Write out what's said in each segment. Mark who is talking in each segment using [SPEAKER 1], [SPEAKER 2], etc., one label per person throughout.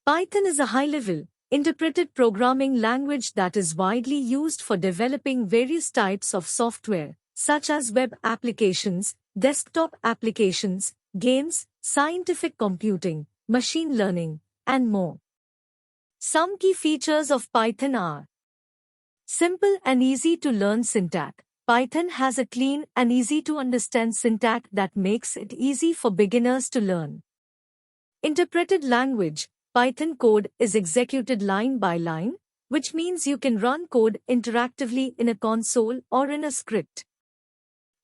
[SPEAKER 1] Python is a high-level, interpreted programming language that is widely used for developing various types of software, such as web applications, desktop applications, games, scientific computing, machine learning, and more. Some key features of Python are simple and easy to learn syntax. Python has a clean and easy to understand syntax that makes it easy for beginners to learn. Interpreted language. Python code is executed line by line, which means you can run code interactively in a console or in a script.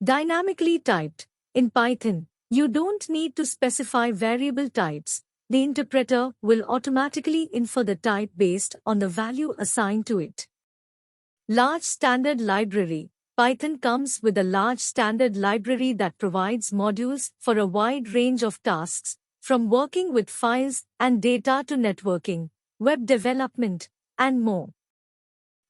[SPEAKER 1] Dynamically typed. In Python, you don't need to specify variable types. The interpreter will automatically infer the type based on the value assigned to it. Large standard library. Python comes with a large standard library that provides modules for a wide range of tasks, from working with files and data to networking, web development, and more.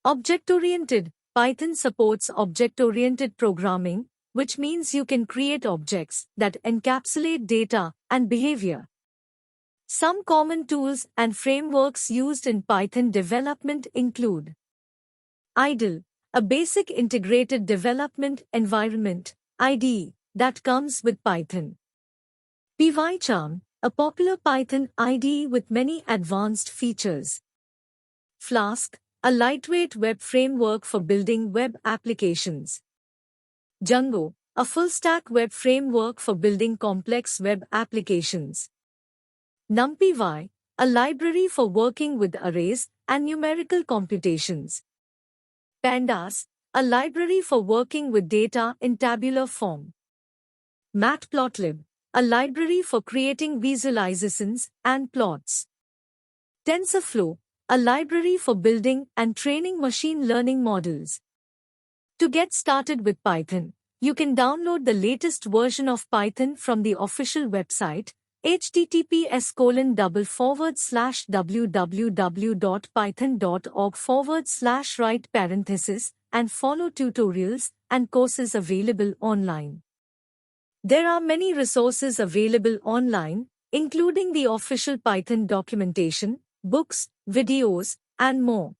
[SPEAKER 1] Object-oriented. Python supports object-oriented programming, which means you can create objects that encapsulate data and behavior. Some common tools and frameworks used in Python development include IDLE, a basic integrated development environment, IDE, that comes with Python. PyCharm, a popular Python IDE with many advanced features. Flask, a lightweight web framework for building web applications. Django, a full-stack web framework for building complex web applications. NumPy, a library for working with arrays and numerical computations. Pandas, a library for working with data in tabular form. Matplotlib, a library for creating visualizations and plots. TensorFlow, a library for building and training machine learning models. To get started with Python, you can download the latest version of Python from the official website, https://www.python.org/right and follow tutorials and courses available online. There are many resources available online, including the official Python documentation, books, videos, and more.